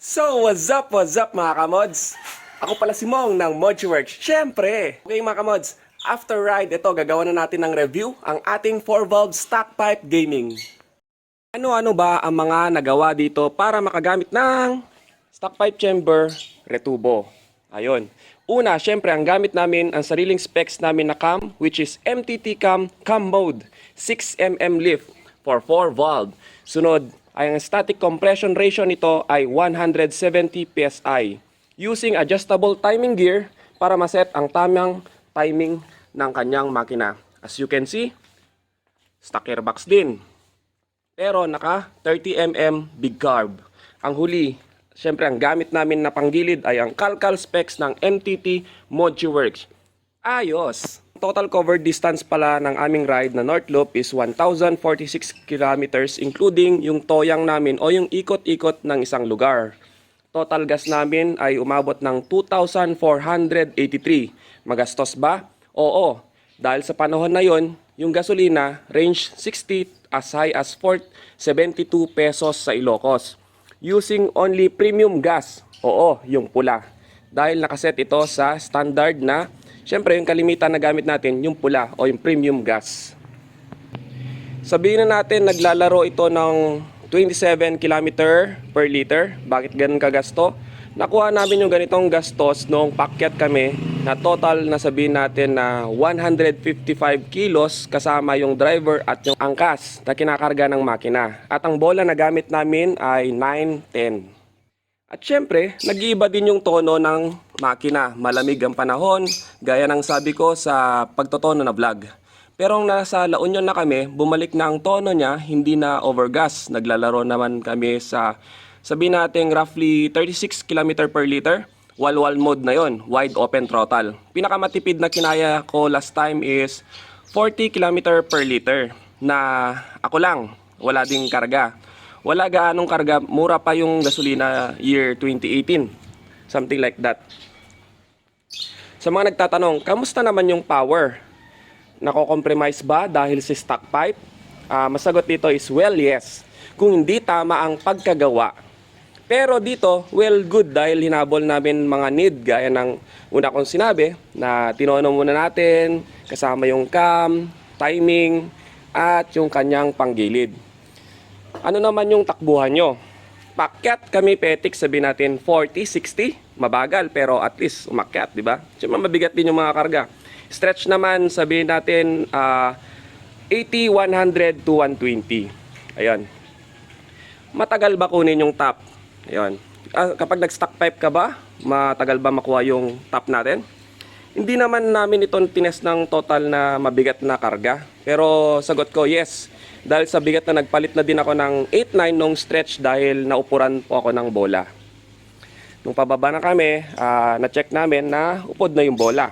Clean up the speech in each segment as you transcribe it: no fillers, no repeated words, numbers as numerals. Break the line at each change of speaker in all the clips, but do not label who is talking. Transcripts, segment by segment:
So, what's up mga kamods? Ako pala si Mong ng ModGWorks. Siyempre! Okay mga kamods, after ride, ito gagawa na natin ng review ang ating 4-valve stock pipe gaming. Ano-ano ba ang mga nagawa dito para makagamit ng stock pipe chamber retubo? Ayun. Una, syempre ang gamit namin ang sariling specs namin na cam, which is MTT cam mode, 6mm lift for 4 valve. Sunod, ay ang static compression ratio nito ay 170 PSI. Using adjustable timing gear para maset ang tamang timing ng kanyang makina. As you can see, stock airbox din. Pero naka 30mm big carb. Ang huli, syempre ang gamit namin na panggilid ay ang Calcal specs ng MTT ModGWorks. Ayos! Total covered distance pala ng aming ride na North Loop is 1,046 kilometers including yung toyang namin o yung ikot-ikot ng isang lugar. Total gas namin ay umabot ng 2,483. Magastos ba? Oo. Dahil sa panahon na yon, yung gasolina range 60 as high as 72 pesos sa Ilocos. Using only premium gas. Oo, yung pula. Dahil nakaset ito sa standard na siyempre, yung kalimitan na gamit natin, yung pula o yung premium gas. Sabihin na natin, naglalaro ito ng 27 km per liter. Bakit ganun kagasto? Nakuha namin yung ganitong gastos noong pakyat kami na total na sabihin natin na 155 kilos kasama yung driver at yung angkas na kinakarga ng makina. At ang bola na gamit namin ay 9-10. At syempre, nag-iiba din yung tono ng makina. Malamig ang panahon, gaya ng sabi ko sa pagtotono na vlog. Pero nasa La Union na kami, bumalik na ang tono niya, hindi na overgas. Naglalaro naman kami sa, sabihin natin, roughly 36 km per liter. Wall-wall mode na yon, wide open throttle. Pinakamatipid na kinaya ko last time is 40 km per liter. Na ako lang, wala ding karga. Wala gaanong karga, mura pa yung gasolina year 2018. Something like that. Sa mga nagtatanong, kamusta naman yung power? Nako-compromise ba dahil si stock pipe? Masagot dito is, well, yes. Kung hindi tama ang pagkagawa. Pero dito, well, good dahil hinabol namin mga need. Gaya ng una kong sinabi, na tinono muna natin, kasama yung cam, timing, at yung kanyang panggilid. Ano naman yung takbuhan nyo? Pakyat kami petik, sabihin natin 40, 60. Mabagal pero at least umakyat, di ba? Siyempre mabigat din yung mga karga. Stretch naman, sabihin natin 80, 100 to 120. Ayan. Matagal ba kunin yung top? Ayan. Kapag nag-stock pipe ka ba, matagal ba makuha yung top natin? Hindi naman namin ito tinest ng total na mabigat na karga. Pero sagot ko, yes. Dahil sa bigat na nagpalit na din ako ng 8-9 nung stretch dahil naupuran po ako ng bola. Nung pababa na kami, na-check namin na upod na yung bola.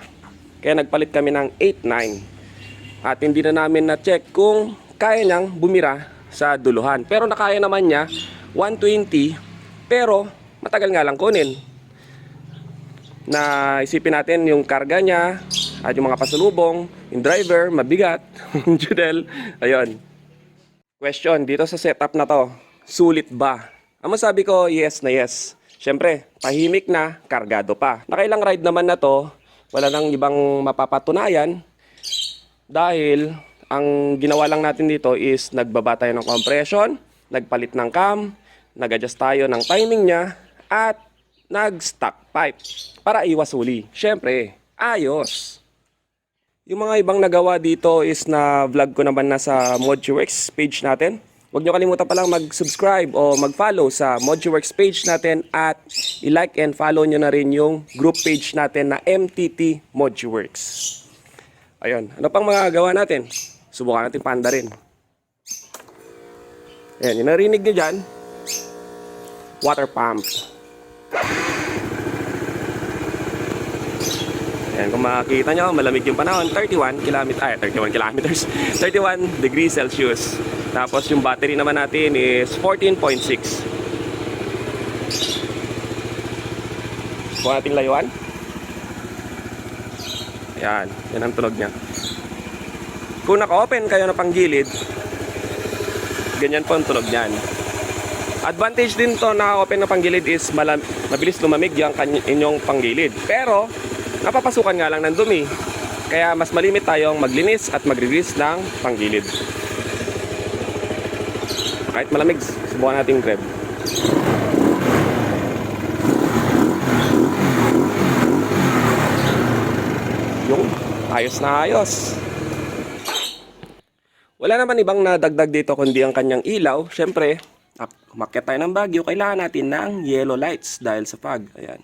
Kaya nagpalit kami ng 8-9. At hindi na namin na-check kung kaya niyang bumira sa duluhan. Pero nakaya naman niya 120, pero matagal nga lang kunin. Na isipin natin yung karga niya at yung mga pasalubong, yung driver, mabigat, yung judel, ayun. Question, dito sa setup na to, sulit ba? Ang masabi ko, yes na yes. Siyempre, tahimik na, kargado pa. Nakailang ride naman na to, wala nang ibang mapapatunayan. Dahil, ang ginawa lang natin dito is nagbaba tayo ng compression, nagpalit ng cam, nag-adjust tayo ng timing niya, at nag-stock pipe para iwas huli. Siyempre, ayos. Yung mga ibang nagawa dito is na vlog ko naman na sa ModGWorks page natin. Huwag nyo kalimutan palang mag-subscribe o mag-follow sa ModGWorks page natin at i-like and follow nyo na rin yung group page natin na MTT ModGWorks. Ayun, ano pang mga gawa natin? Subukan natin panda rin. Ayan, yung narinig nyo dyan, water pump. Ayan, kung makikita nyo, malamig yung panahon, 31 kilometers, 31 degrees Celsius. Tapos yung battery naman natin is 14.6. Kung ating layuan. Ayan, yan ang tunog niya. Kung naka-open kayo na panggilid, ganyan po ang tunog niyan. Advantage din to na open na panggilid is mabilis lumamig yung inyong panggilid. Pero, napapasukan nga lang ng dumi. Kaya mas malimit tayong maglinis at mag-release ng panggilid. Kahit malamig, subukan natin grab. Yung, ayos na ayos. Wala naman ibang nadagdag dito kundi ang kanyang ilaw. Siyempre, umakyat tayo ng Baguio, kailangan natin ng yellow lights dahil sa fog. Ayan.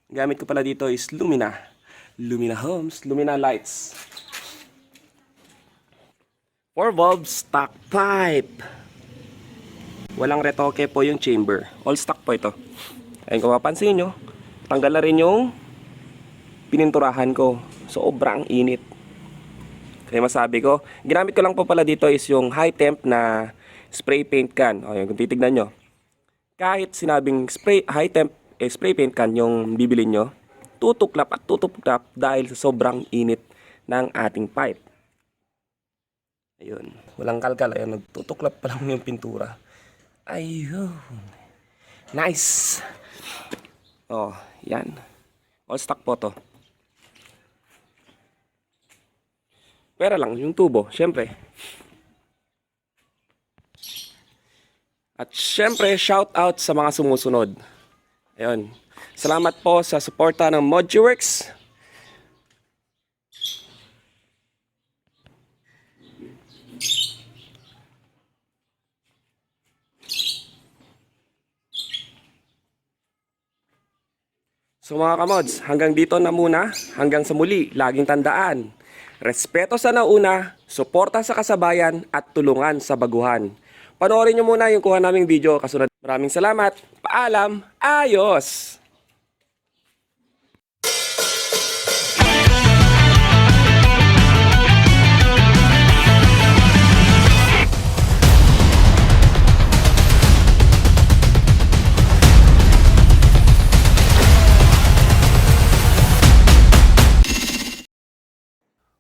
Gamit ko pala dito is Lumina. Lumina Homes, Lumina Lights. 4 valve stock pipe. Walang retoke po yung chamber. All stock po ito. Ayun, kung mapansin nyo, tanggal na rin yung pininturahan ko. Sobrang init. Kaya masabi ko, ginamit ko lang po pala dito is yung high temp na spray paint can. O, yun, kung titignan nyo. Kahit sinabing high temp spray paint can yung bibili nyo, tutuklap at tutuklap dahil sa sobrang init ng ating pipe. Ayun. Walang kalkal. Ayun, nagtutuklap pa lang yung pintura. Ayun. Nice. Oh, yan. All stock po to. Pera lang yung tubo, syempre. At syempre, shout out sa mga sumusunod. Ayun. Salamat po sa suporta ng Moduworks. So mga kamods, hanggang dito na muna. Hanggang sa muli, laging tandaan. Respeto sa nauna, suporta sa kasabayan, at tulungan sa baguhan. Panoorin nyo muna yung kuha naming video kasunod. Maraming salamat. Paalam. Ayos!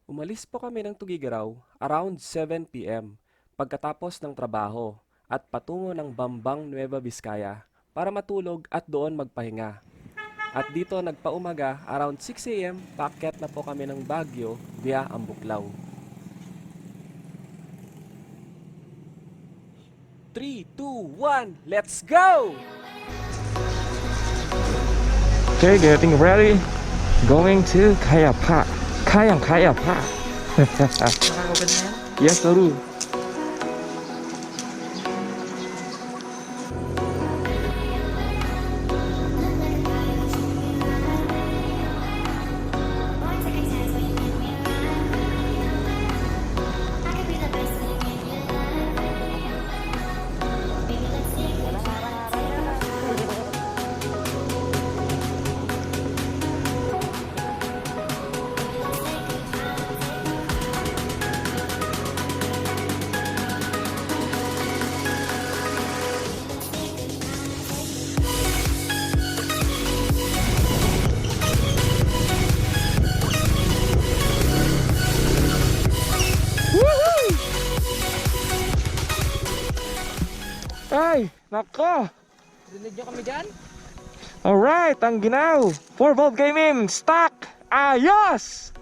Umalis po kami ng Tugigaraw around 7 p.m. pagkatapos ng trabaho at patungo ng Bambang, Nueva Vizcaya para matulog at doon magpahinga. At dito nagpaumaga around 6 a.m. paakyat na po kami ng Baguio via Ambuklaw. 3, 2, 1, let's go!
Okay, getting ready. Going to Kaya Park. Kaya Park.
Nakaka-open na yan?
Yes, Toru. Ay, nako.
Rinig nyo kami dyan?
Alright, ang ginaw. 4 Valve Gaming, stock. Ayos!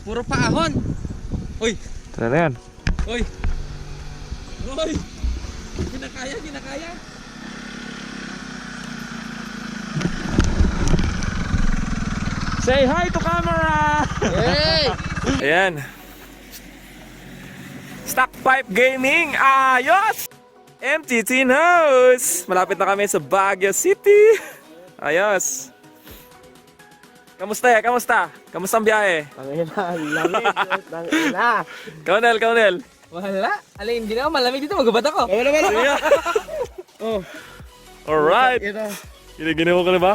Puro paahon! Uy!
Tara na yan.
Uy! Uy! Ginakaya, ginakaya!
Say hi to camera!
Hey!
Ayan. Stock Pipe Gaming, ayos! MTT House! Malapit na kami sa Baguio City. Ayos. Kamusta? Kamusta ang biyahe?
Tangina, lamig. Tangina.
Kaunel.
Wala! Alin, hindi na ako malamig dito, magubad ako!
Oh,
Alright.
ito.
Giniginawa ko na ba?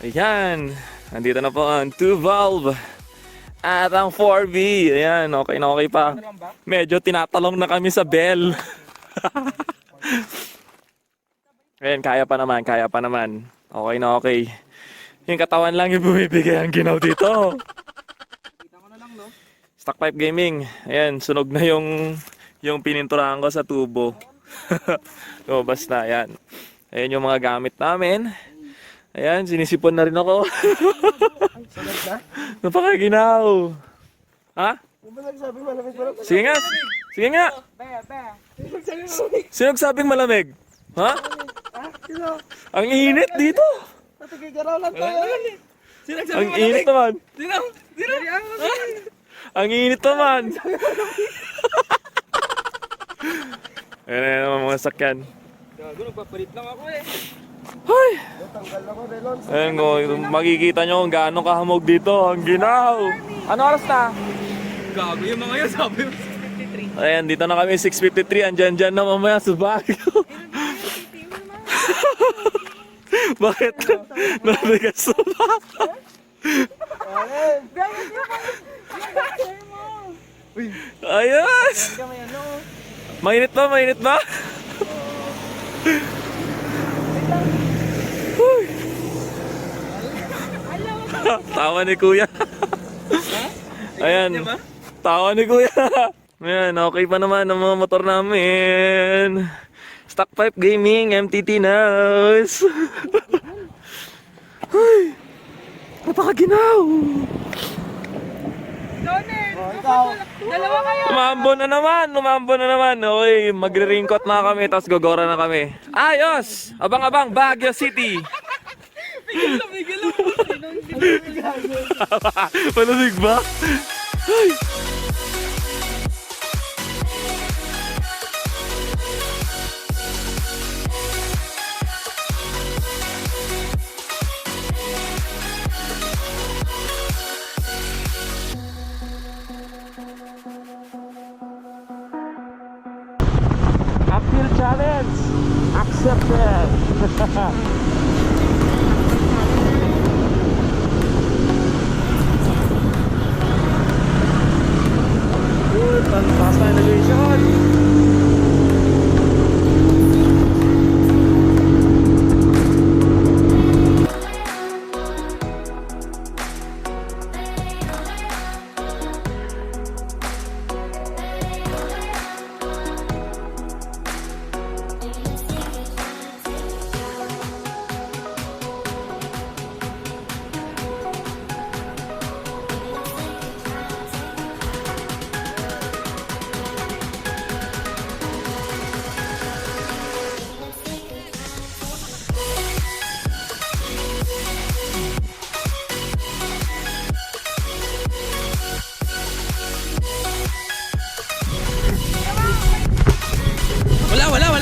Ayan. Nandito na po ang 2 valve. At ang 4V. Ayan, okay na okay pa. Medyo tinatalong na kami sa bell. Ayan, kaya pa naman. Okay na okay. Yung katawan lang yung bumibigay ang ginaw dito.
Stock Pipe Gaming. Ayan, sunog na yung pininturahan ko sa tubo. Lumabas na, ayan. Ayan yung mga gamit namin. Ayan, sinisipon na rin ako. Napakaginaw. Ha? Sige nga. Sige nga. Sino nagsabing malamig? Ha? Ang init dito. Ang init naman. Ang init naman. Ayan naman mga sakyan.
Gago, nagpapalit lang ako eh.
Ay! Ayan ko, makikita nyo kung gaano kahamog dito. Ang ginaw. Ano oras na?
Gago yung mga yun, sabi mo.
Ayan, dito na kami 6:53. Andyan na mamaya sa Baguio. Bakit? Nabigas na ba? Ayos! Mainit ba? Mainit ba? Uy. Tawa ni Kuya. Ayan. Tawa ni Kuya. Ayan, okay pa naman ang mga motor namin. Stock Pipe Gaming, MTT Nose. Ay, napakaginaw.
Dalawa kayo.
Lumambo na naman. Okay, magre-raincoat na kami, tapos gogora na kami. Ayos! Abang-abang, Baguio City.
Miguel lang.
Malamig ba? Ay. Uphill challenge accepted. Taas na elevation.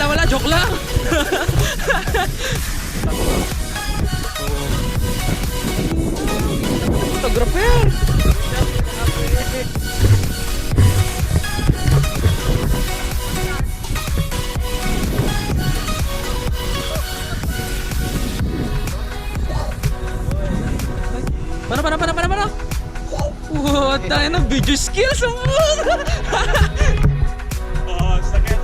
Wala, joke lang. Photographer. Para. What tayo ng video skills ang
Oh, sakit.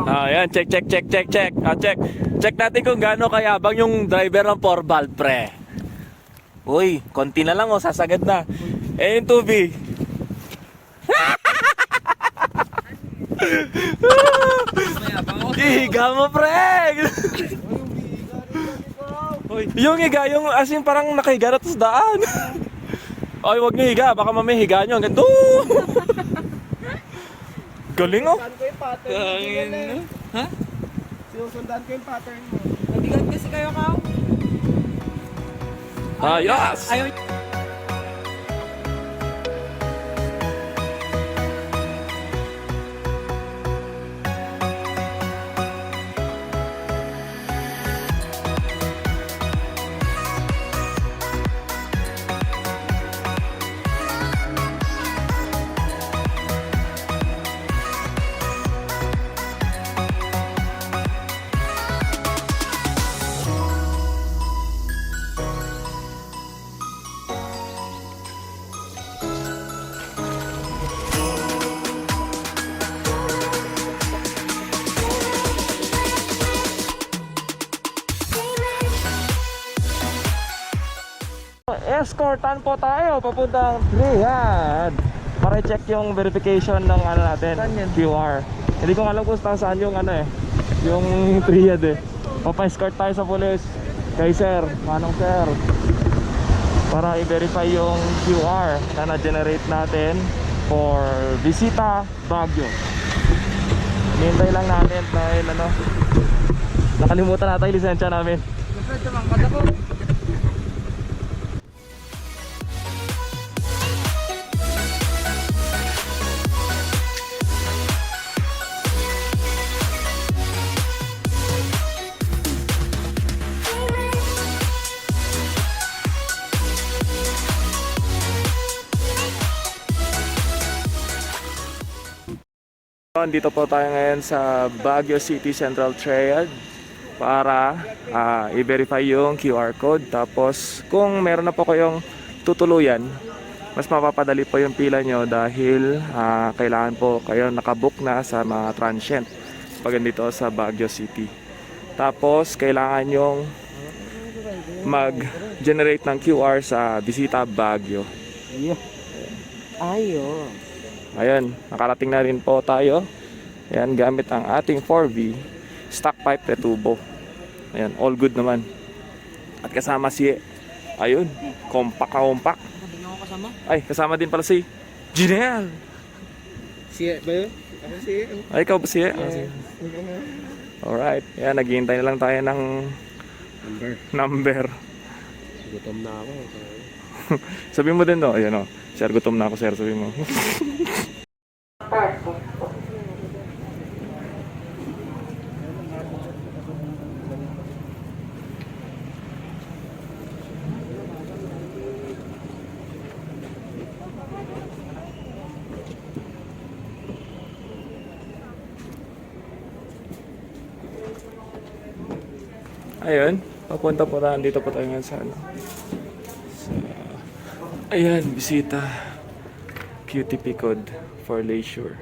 Ayan, check. Check natin kung gaano kayabang yung driver ng 4-valve, pre. Uy, konti na lang, sasagad na. Eh, yung tubig. Higa mo, pre! Yung higa, yung as in parang nakahiga na sa daan. Ay, wag niyo higa, baka mamaya higa nyo hanggang doon. Galing, oh.
Ha?
Sinusundan ko yung pattern mo.
Nabigat kasi kayo, Kao.
Ayos!
Ayaw.
Escortan po tayo papuntang Riyadh para check yung verification ng ano natin, QR. Hindi ko alam kung saan yung ano yung Riyadh Papa-escort tayo sa police kay sir, manong sir, para i-verify yung QR na na-generate natin for Visita Baguio. Hinihintay lang natin dahil nakalimutan natin yung lisensya namin. Dito po tayo ngayon sa Baguio City Central Triad para i-verify yung QR code. Tapos kung meron na po kayong tutuluyan, mas mapapadali po yung pila nyo dahil kailangan po kayo nakabook na sa mga transient pag dito sa Baguio City. Tapos kailangan yung mag-generate ng QR sa Visita Baguio. Ayan, nakarating na rin po tayo. Ayan, gamit ang ating 4V stock pipe retubo. Ayan, all good naman. At kasama si, ayun, compact.
Hindi ako kasama.
Ay, kasama din pala si Jinel.
Siya ba yun? Ako siya.
Ay, ikaw ba si? Alright, ayan, naghihintay na lang tayo ng number.
Gutom na ako.
Sabi mo din, no? Ayan, o. Sir, gutom na ako, sir. Sabi mo. Ayun, papunta po tayo. Dito po tayo ngayon sa ayan, bisita QTP code for leisure.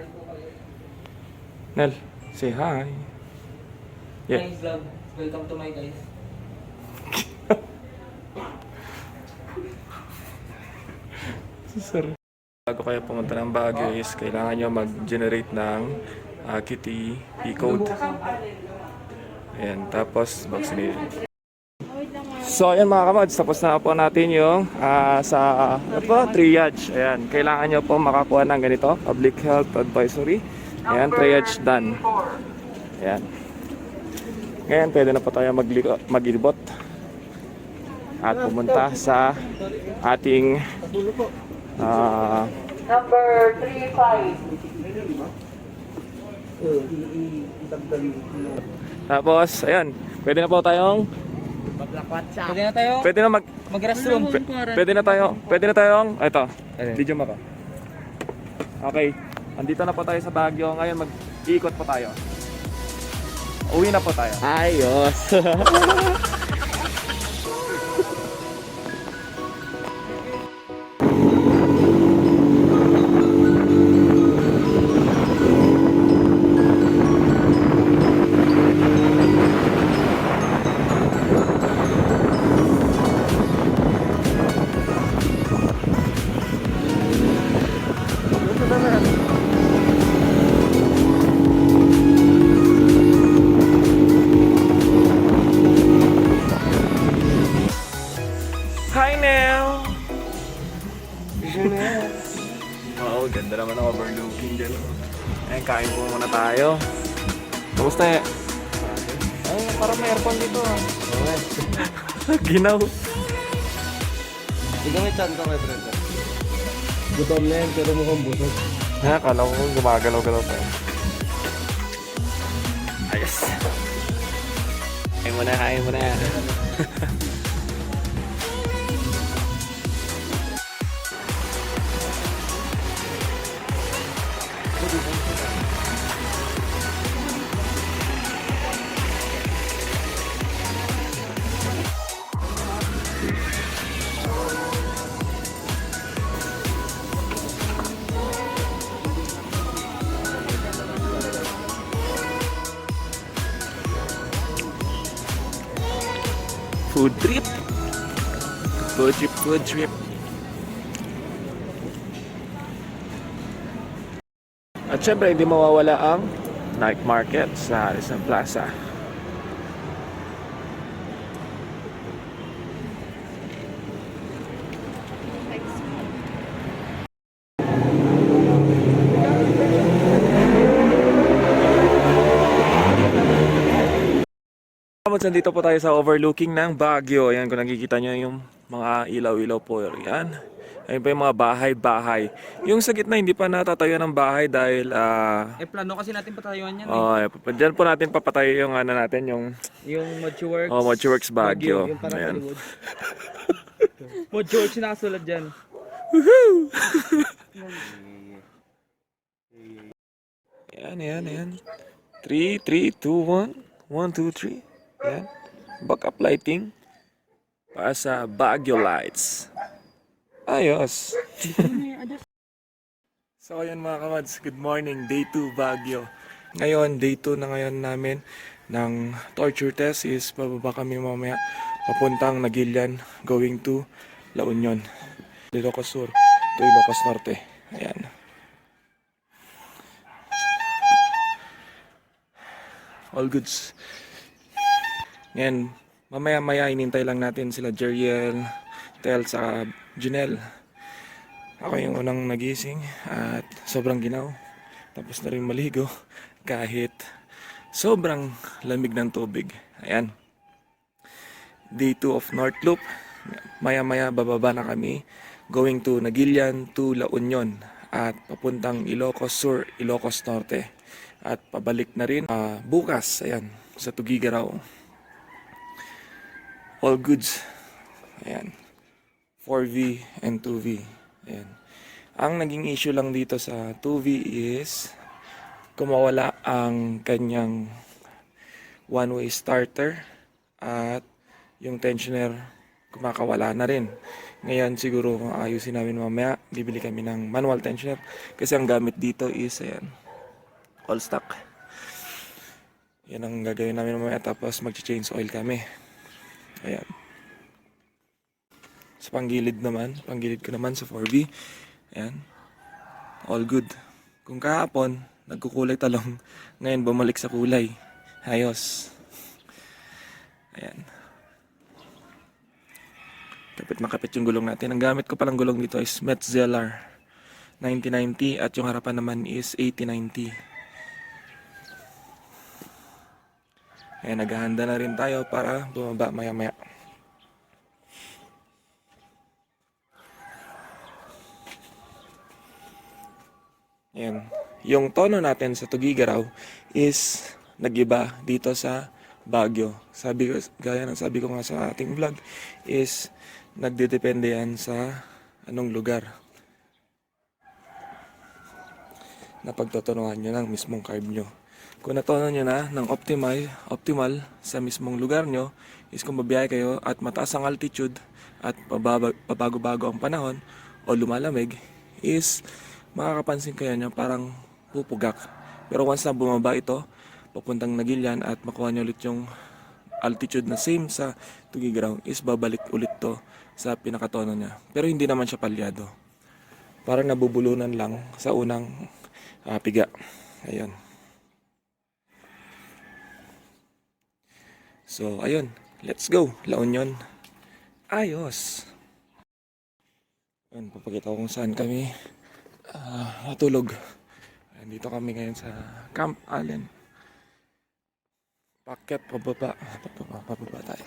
Nel, say hi. Yeah.
Guys, vlog. Welcome to my guys.
Sir. Bago kayo pumunta ng Baguio is kailangan nyo mag-generate ng QTP code. Ayan, tapos vaccinate. So ayan mga kamads, tapos na po natin yung sa triage. Ayan, kailangan nyo po makakuha ng ganito, Public Health Advisory. Ayan, triage done. Ayan. Ngayon, pwede na po tayo mag-libot at pumunta sa ating
Number 35.
tapos, ayan, pwede na po tayong
Pwede na tayo
pwede na
mag-restroom.
pwede na tayong ito, video mo ka. Okay, andito na po tayo sa Baguio. Ngayon mag-iikot po tayo. Uwi na po tayo.
Ayos.
Hi Nel! Oo, ganda naman ang overlooking dyan. Ayun, kain po muna tayo. Kamusta eh? Ay, parang may aircon dito ah. Ginaw.
Ikaw may chan ka, my friend. Gutom na yan, pero mukhang busog.
Ha, kala ko gumagalaw-galaw pa. Ayos. Kain mo na. Food Food trip, food trip. At syempre, hindi mawawala ang night market sa Harrison Plaza. Nandito po tayo sa overlooking ng Baguio. Ayan, kung nakikita nyo yung mga ilaw-ilaw po. Ayan. Ayun pa yung mga bahay-bahay. Yung sa gitna, hindi pa natatayo ng bahay dahil...
plano kasi natin patayuan yan
Diyan po natin papatayo yung ano natin, yung...
Yung Moduworks.
Moduworks Baguio.
Yung parang
Ayan.
Hollywood. Moduworks yung nakasulat dyan.
Ayan. 3, 2, 1. 1, 2, 3. Ayan. Backup lighting. Para sa Baguio Lights. Ayos. So ayan mga kamads, good morning, day 2 Baguio. Ngayon, day 2 na ngayon namin ng torture test is bababa kami mamaya papuntang Nagilian going to La Union. Ilocos Sur to Ilocos Norte. Ayan. All goods. Ngayon, mamaya-maya inintay lang natin sila Jeriel, Tel, sa Junel. Ako yung unang nagising at sobrang ginaw. Tapos na rin maligo kahit sobrang lamig ng tubig. Ayan. Day 2 of North Loop. Maya-maya bababa na kami going to Nagilian to La Union at papuntang Ilocos Sur, Ilocos Norte. At pabalik na rin bukas, ayan, sa Tugigaraw. All goods. Ayan. 4V and 2V. Ayan. Ang naging issue lang dito sa 2V is kumawala ang kanyang one-way starter at yung tensioner kumakawala na rin. Ngayon siguro kung ayusin namin mamaya, bibili kami ng manual tensioner kasi ang gamit dito is ayan, all stock. Yan ang gagawin namin mamaya tapos mag-change oil kami. Ayan. Sa panggilid ko naman sa 4V. Ayan. All good. Kung kahapon, nagkukulay talong, ngayon bumalik sa kulay. Ayos. Ayan. Kapit na kapit yung gulong natin. Ang gamit ko palang gulong dito is Metzeler 9090 at yung harapan naman is 8090. Ayan, naghahanda na rin tayo para bumaba maya-maya. Ayan. Yung tono natin sa Tugigaraw is nag-iba dito sa Baguio. Gaya ng sabi ko nga sa ating vlog is nagdedepende yan sa anong lugar na pagtotonohan nyo ng mismong carb nyo. Kung natono nyo na ng optimal sa mismong lugar nyo is kung babiyahe kayo at mataas ang altitude at pabago-bago ang panahon o lumalamig is makakapansin kayo nyo parang pupugak. Pero once na bumaba ito, papuntang Nagilian at makuha nyo ulit yung altitude na same sa Tugigaraw is babalik ulit to sa pinakatono niya. Pero hindi naman siya palyado. Parang nabubulunan lang sa unang piga. Ayun. So, ayun. Let's go. La Union. Ayos. Ayun, papakita ko kung saan kami natulog. Dito kami ngayon sa Camp Allen. Paket pababa tayo.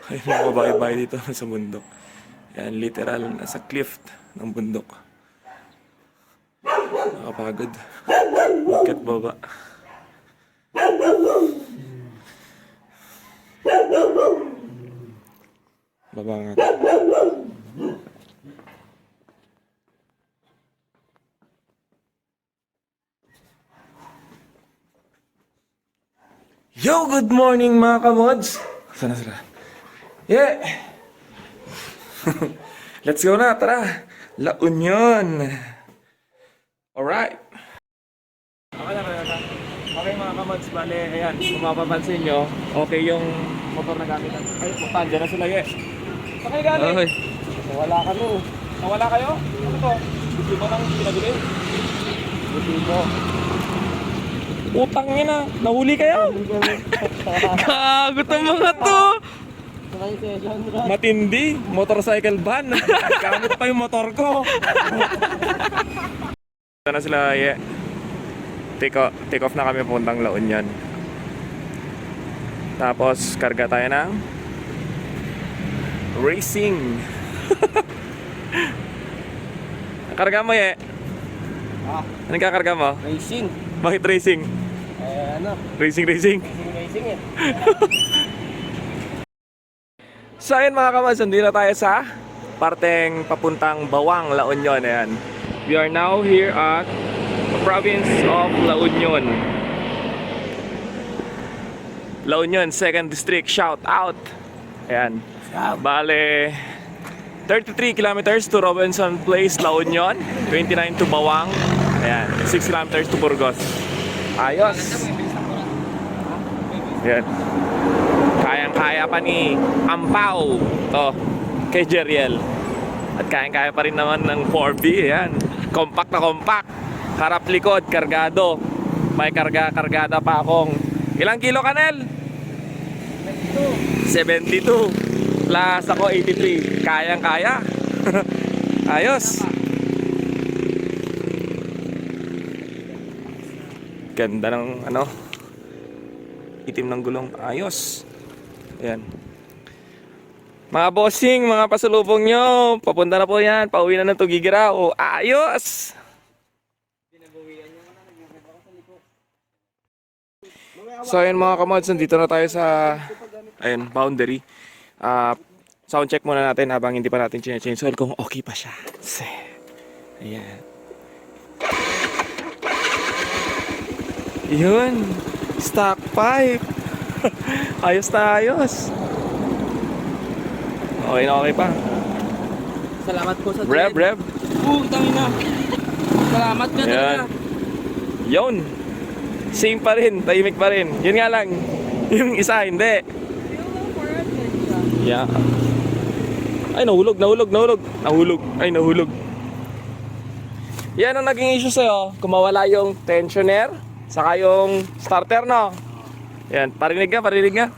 Ayun yung babae-babae dito sa bundok. Yan, literal, nasa cliff ng bundok. Nakapagod. Paket baba. Baba nga. Yo, good morning mga kamods! Sana sila? Yeah! Let's go na, tara! La Union! Alright! Okay mga kamads, bale, ayan, kung mapapansin nyo, okay yung motor na gamit natin. Ay, putan, dyan na sila Okay, galing!
Oy.
Nawala ka no. Nawala kayo? Ano to? Gusto mo nang pinabili? Gusto. Utang na, nahuli kayo?
Gago tong mga to.
Matindi, motorcycle ban. Gamit pa yung motor ko. Ito na sila, yeah. Take off na kami puntang La Union. Tapos, karga tayo ng racing. Karga mo, yeah. Anong kakarga mo?
Racing.
Bakit racing? Racing.
Racing eh.
So ayun mga kamads, nandito tayo sa parteng papuntang Bawang, La Union. Ayan. We are now here at the province of La Union. La Union, 2nd District, shout out! Ayan. Bale, 33 kilometers to Robinson Place, La Union. 29 to Bawang. Ayan, 6 kilometers to Burgos. Ayos! Ayan. Kayang-kaya pa ni Ampao to kay Jeriel. At kayang-kaya pa rin naman ng 4B. Ayan. Compact na compact. Harap likod, kargado. May kargada pa akong ilang kilo kanel? 72. Plus ako 83. Kayang-kaya. Ayos. Ganda ng ano, itim ng gulong. Ayos. Ayan. Mga bossing, mga pasalubong nyo, papunta na po yan. Pauwi na ng Tugigirao. Ayos! So ayun mga kamods, nandito na tayo sa ayun, boundary. Sound check muna natin habang hindi pa natin change oil kung okay pa siya. Ayan. Yun. Stock pipe. Ayos na ayos. Okay pa.
Salamat po sa
Rev.
Tangina. Salamat nga talaga.
Ayan. Yun. Same pa rin. Tahimik pa rin. Yun nga lang. Yung isa, hindi. Yeah. Ay, nahulog. Ay, nahulog. Yan ang naging issue sa'yo. Kung mawala yung tensioner, saka yung starter, no? Yan, parinig nga.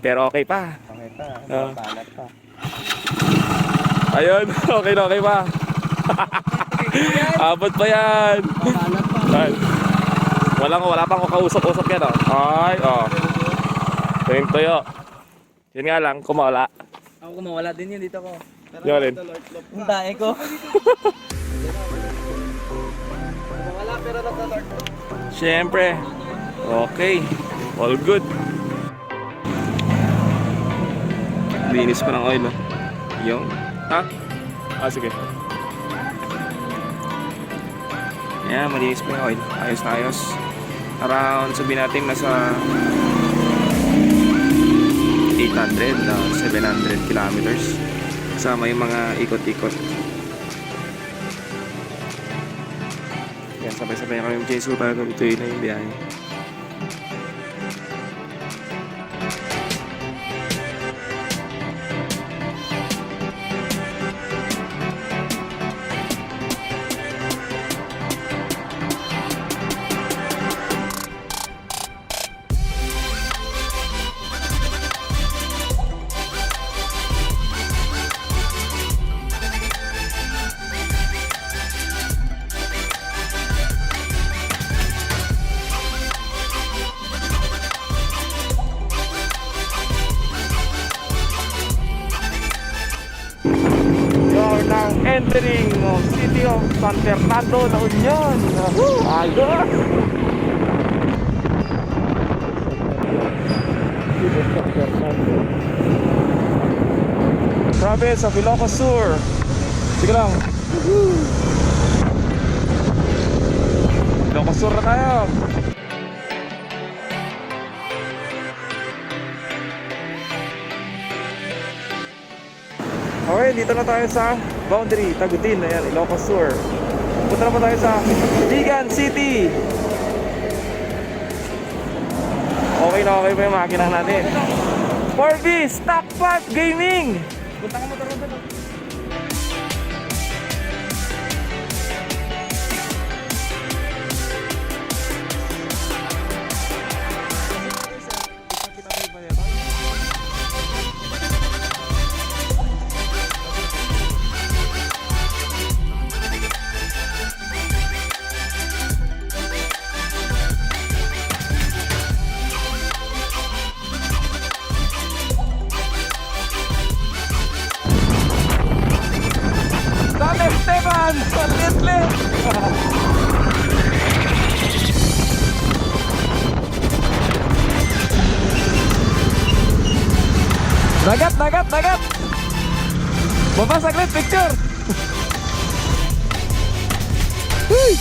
Pero okay pa.
Okay pa. Banat pa.
Ayun, okay pa. Abot pa yan.
Banat pa.
Yan. Wala pang kausap-usap yan, oh. Ay, oh. Tuwing tuyo. Yun nga lang, kumawala.
Ako mawala din yun dito ko.
Yun rin.
Ang dae ko.
Wala pero nagka-lord ko.
Siyempre. Okay. All good. Linis pa ng oil, oh. Yung. Ha? Sige. Yan, malinis pa yung oil. Ayos na ayos. Around, sabihin natin, nasa 800 na 700 kilometers. Kasama yung mga ikot-ikot. Yan, sabay-sabay kami yung chainsaw bago ito yun na yung biyahe. Entering City of San Fernando, La Union. Ayos! Province of Ilocos Sur. Sige lang. Ilocos Sur na tayo. Okay, dito na tayo sa boundary, Tagutin, ayan, Ilocos Sur. Punta na pa tayo sa Vigan City. Okay na okay pa yung makina natin. 4V, Stock Pack Gaming! Punta ka mo doon. Dale, Esteban! Salitli! Dagat, dagat, dagat! Baba saglit, picture! Uy!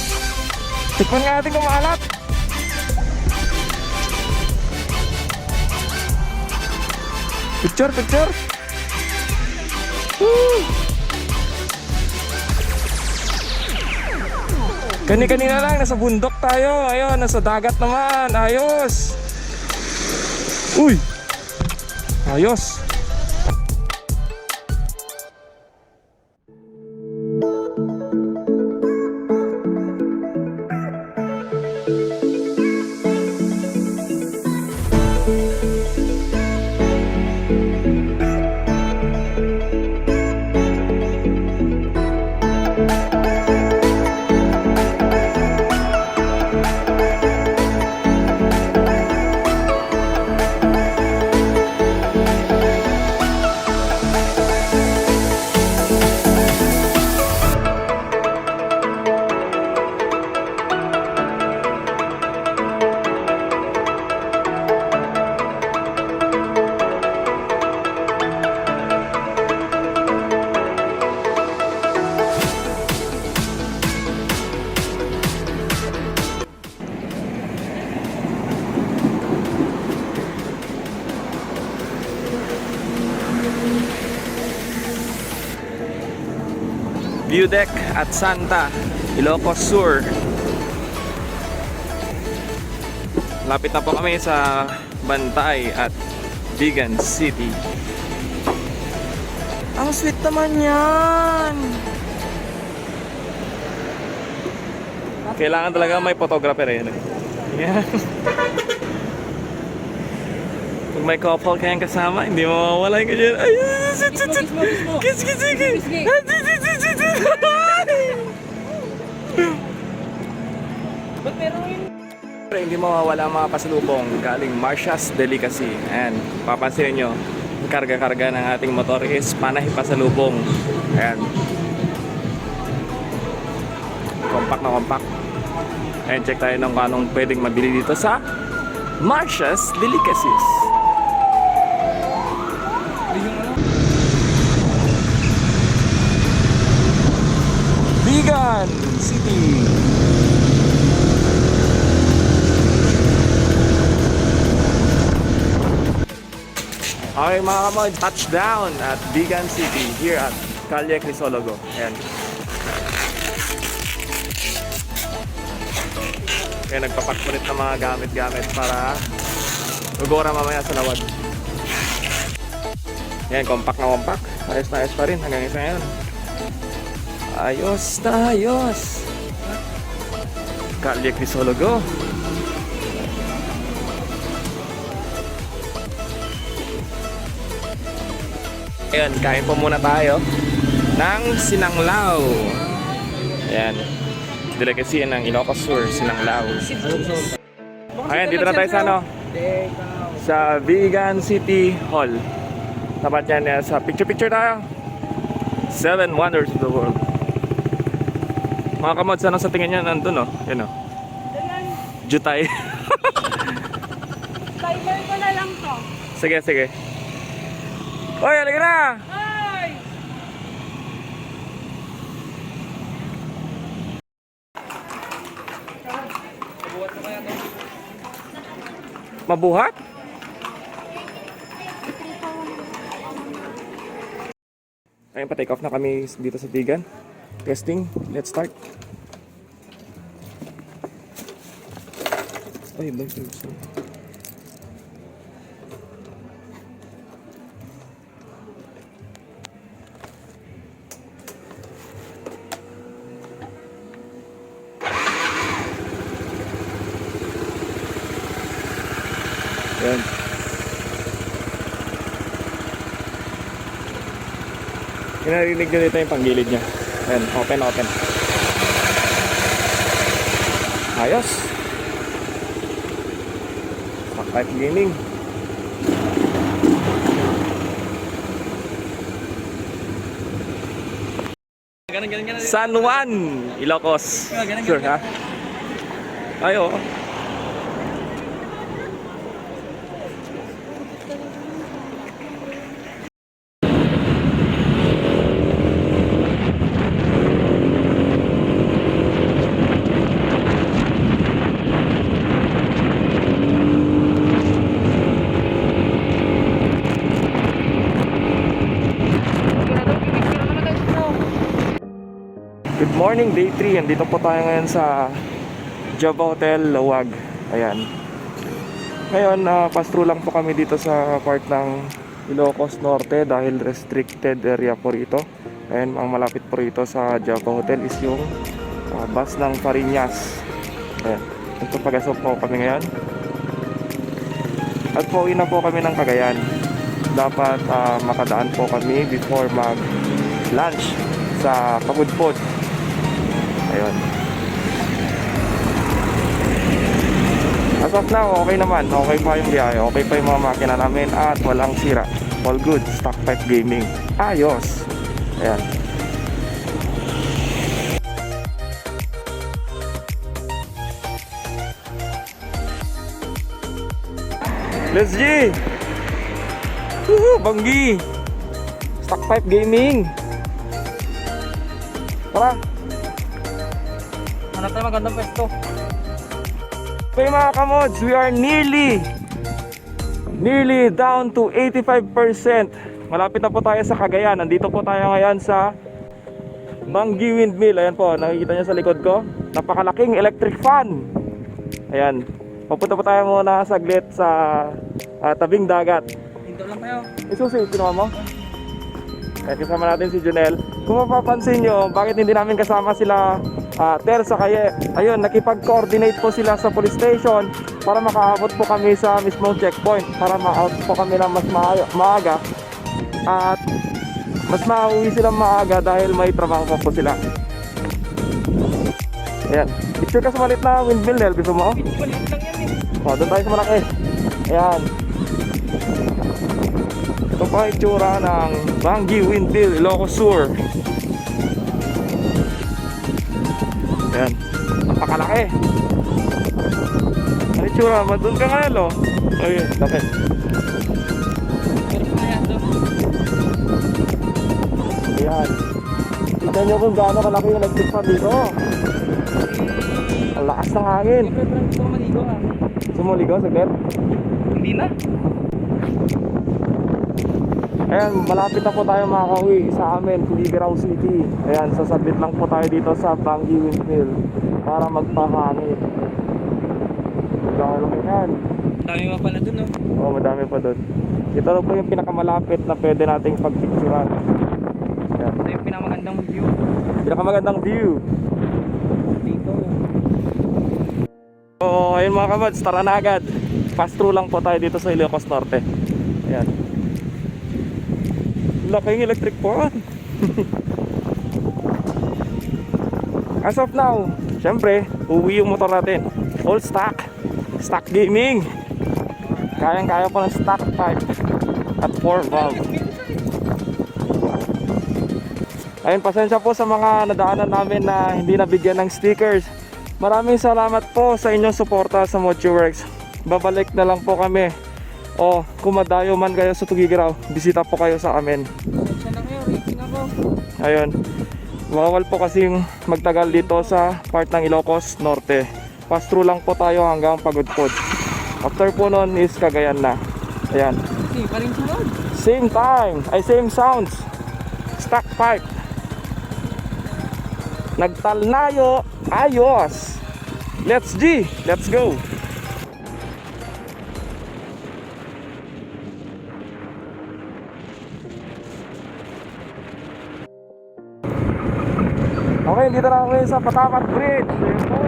Tikman nga natin kung maalat! Picture, picture! Woo! Kani-kanina lang, nasa bundok tayo. Ayun, nasa dagat naman. Ayos. Uy! Ayos. View deck at Santa, Ilocos Sur. Lapit na po kami sa Bantay at Vigan City. Ang sweet naman yan! Kailangan talaga may photographer eh. Yan. Kung may couple kayang kasama, hindi mawawala yung ganyan. Ay, kiss, kiss, kiss. Pero hindi mawawala ang mga pasalubong galing Marcia's Delicacy. Ayan, papansin nyo, ang karga-karga ng ating motor is panay pasalubong. Ayan. Compact na compact. Ayan, check tayo ng anong pwedeng mabili dito sa Marcia's Delicacies. Vigan City. Okay mga kamod, touchdown at Vigan City here at Calle Crisologo. Ayan. Kaya nagpapakulit ng mga gamit-gamit para ugora mamaya sa lawad. Ayan, compact na compact. Ayos na ayos pa rin hanggang isa ngayon. Ayos na ayos. Calle Crisologo. Ayan, kain po muna tayo ng sinanglaw. Ayan, delicacy ng Ilocos Sur, sinanglaw. Ayan, dito na tayo sa ano? Sa Vigan City Hall. Tapat yan sa picture-picture tayo. 7 Wonders of the World. Mga kamods, ano sa tingin niya nandun, no? Yan, no? Jutay.
Timer ko na lang to.
Sige, sige. Hoy, halika na!
Ay!
Mabuhat? Ayun, pa-take off na kami dito sa Tigan. Testing, let's start. Ay, ba yung yan. Narinig nyo dito yung panggilid niya. Ayan, open. Ayos. Stock Gaming.
Ganun.
San Juan, Ilocos. Sure, ha? Ayo. Good morning, day 3. Andito po tayo ngayon sa Java Hotel, Lawag. Ayan. Ngayon, pass through lang po kami dito sa part ng Ilocos Norte dahil restricted area po rito. Ayan, ang malapit po rito sa Java Hotel is yung bus ng Fariñas. Ayan. Ito pag-asok po kami ngayon. At pauwi na po kami ng Cagayan. Dapat makadaan po kami before mag-lunch sa Pagudpod. Ayun. As of now, okay naman. Okay pa yung biyahe. Okay pa yung mga makina namin at walang sira. All good. Stock Gaming. Ayos. Ayan. Let's G! Woohoo! Banggi! Stock Gaming! Tara!
Hanap tayo magandang pwesto.
Okay mga kamods, we are nearly down to 85%. Malapit na po tayo sa Cagayan. Nandito po tayo ngayon sa Banggi Windmill. Ayan po, nakikita nyo sa likod ko. Napakalaking electric fan. Ayan. Papunta po tayo muna saglit sa tabing dagat.
Hinto lang kayo.
Isusi, kinuha mo? Ayan, kasama natin si Junel. Kung mapapansin nyo, bakit hindi namin kasama sila Ter sa Kaye? Ayun, nakipag-coordinate po sila sa police station para makaabot po kami sa mismong checkpoint para ma-out po kami ng mas maaga at mas mauwi silang maaga dahil may trabaho po sila. Ayan, picture ka sa malit na windmill, Nel, gusto mo?
Maliit lang yan eh.
O, doon tayo sa malaki. Ayan. Ito po ang itsura ng Banggi Windmill, Ilocos Sur. Ayan, napakalaki. Ano itsura? Doon ka nga, lo? Okay, lapit.
Pero kaya ito.
Ayan. Kita nyo kung gaano kalaki yung electric fan dito. Ang lakas ng hangin.
Siyempre, parang gusto ko maligo ah.
Sumuligo, saglit.
Hindi na.
Ayan, malapit na po tayo makakauwi sa amin, Tuguegarao City. Ayan, sasabit lang po tayo dito sa Banggi Windmill para magpahangin. Gano'n yan.
Dami pa pala dun oh.
Oo, madami pa doon. Ito na po yung pinakamalapit na pwede nating pagpicturan. Ayan.
Ito yung pinamagandang view.
Pinakamagandang view.
Dito.
So, ayun mga kabads, tara na agad. Pass through lang po tayo dito sa Ilocos Norte. Ayan. Laking electric fan. As of now, syempre, uwi yung motor natin. All stock Gaming. Kayang-kaya po ng stock type at 4 valve. Ayun, pasensya po sa mga nadaanan namin na hindi nabigyan ng stickers. Maraming salamat po sa inyong suporta sa Mojoworks. Babalik na lang po kami. O, kung madayo man kayo sa Tuguegarao, bisita po kayo sa amin.
Saan na kayo? Rating ako.
Ayun. Bawal po kasing magtagal dito sa part ng Ilocos Norte. Pass through lang po tayo hanggang Pagudpod. After po nun is Cagayan na. Ayan.
Kasi pa rin sunod.
Same time, ay same sounds.
stock pipe. Nagtalnayo, ayos. Let's G, let's go. Okay, dito na kami sa Patapat Bridge. Ayun po.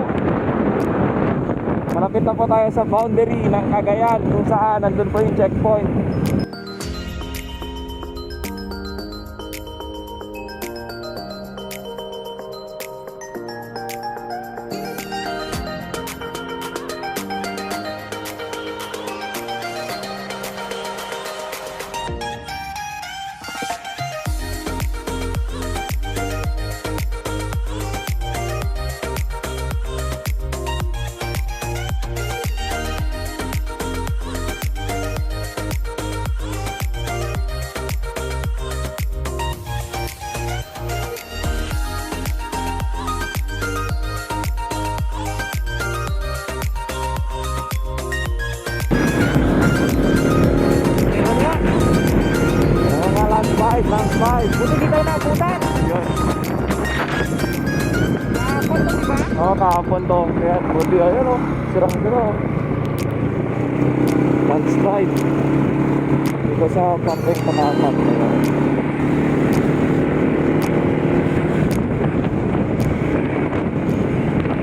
Malapit na po tayo sa boundary ng Cagayan kung saan nandun po yung checkpoint. Landslide. Buti kita na putan. Yun. Kahapon to, diba? Oo, kahapon to. Kaya buti ayun o. Sirang-sira o. Landslide. Dito sa Panteng Patapat.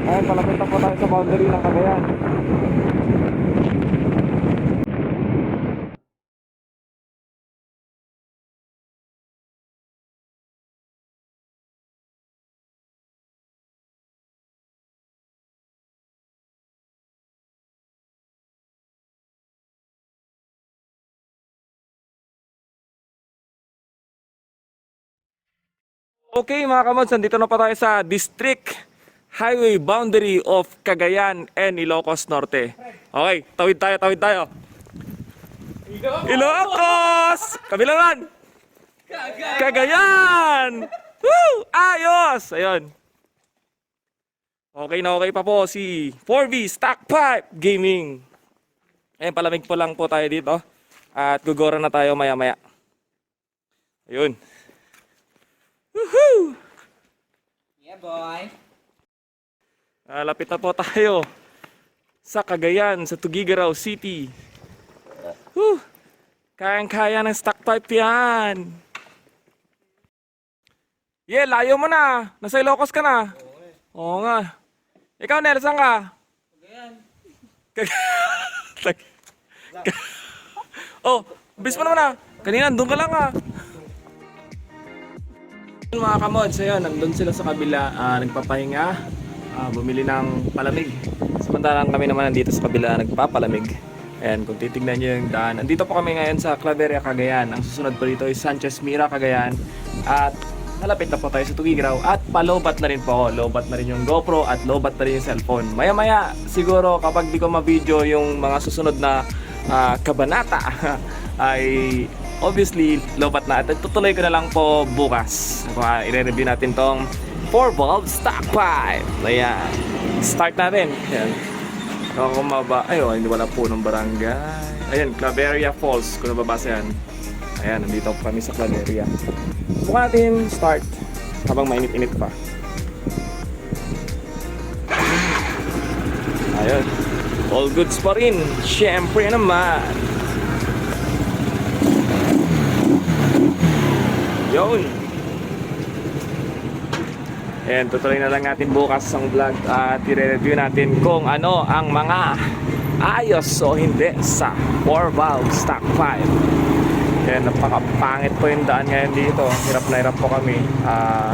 Ayun, palapit na po tayo sa boundary ng Cagayan. Okay mga kamods, nandito na pa tayo sa District Highway Boundary of Cagayan and Ilocos Norte. Okay, tawid tayo. Ilocos! Kabilangan! Cagayan! Woo! Ayos! Ayun. Okay na okay pa po si 4V Stock Pipe Gaming. Ayun, palamig po lang po tayo dito. At gugora na tayo maya-maya. Ayun. Woohoo!
Yeah, boy.
Lapit na po tayo sa Cagayan, sa Tuguegarao City. Kayang-kaya ng stock pipe yan. Yeah, layo mo na. Nasa Ilocos ka na. Oo nga. Ikaw, Nelson ka? Cagayan. Oh, bis mo naman na. Kanina, doon ka lang ah. Mga kamods, ayun, nandun sila sa kabila, nagpapahinga, bumili ng palamig. Samantalang kami naman nandito sa kabila, nagpapalamig. Ayan, kung titignan nyo yung daan. Nandito po kami ngayon sa Claveria, Cagayan. Ang susunod po dito ay Sanchez Mira, Cagayan. At malapit na po tayo sa Tuguegarao. At palobat na rin po ako. Lobat na rin yung GoPro at lobat na rin yung cellphone. Maya-maya, siguro kapag di ko ma-video yung mga susunod na kabanata, ay obviously lobat na. At tutuloy ko na lang po bukas. I-review natin tong 4-valve stock pipe. Ayan. Start natin. Ayan. Kung mababa, ayun, hindi wala po ng barangay. Ayan, Claveria Falls. Kung nababasa yan. Ayan, nandito po kami sa Claveria. Subukan natin start habang mainit-init pa. Ayun. All goods pa rin. Siyempre naman. Yun. Ayan, tutuloy na lang natin bukas ang vlog at i-review natin kung ano ang mga ayos o hindi sa 4-valve stock pipe. Ayan, napakapangit po yung daan ngayon dito. Hirap na hirap po kami.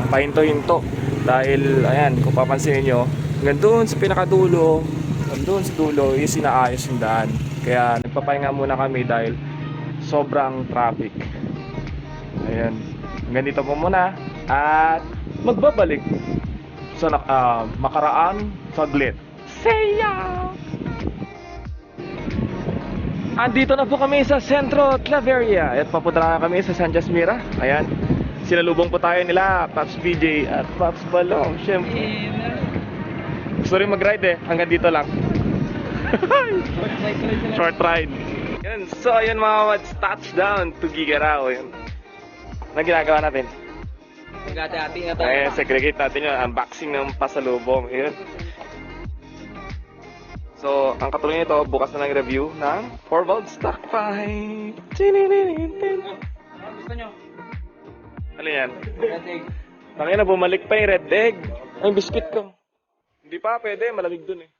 Pahinto-hinto. Dahil, ayan, kung papansinin nyo, hanggang doon sa pinakadulo, hanggang doon sa dulo, is inaayos yung daan. Kaya nagpapahinga muna kami dahil sobrang traffic. Ayan. Hanggang dito po muna at magbabalik sa makaraan saglit. See ya! Andito na po kami sa Centro Claveria at papunta na kami sa Sanchez Mira. Ayan. Sinalubong po tayo nila Pops BJ at Pops Balong. Siyempre. Gusto rin mag-ride eh. Hanggang dito lang. Short ride. Yan. So ayan mga mads, touchdown to Tuguegarao. Anong ginagawa natin?
Nagati-ati na to.
Ay, segregate natin yung unboxing ng pasalubong. Ayun. So, ang katuloy nito, bukas na lang review ng 4-valve stock pipe.
Gusto nyo?
Ano yan?
Red egg.
Nakaya na, bumalik pa yung red egg. Ay, biscuit ko. Hindi pa, pwede. Malamig dun eh.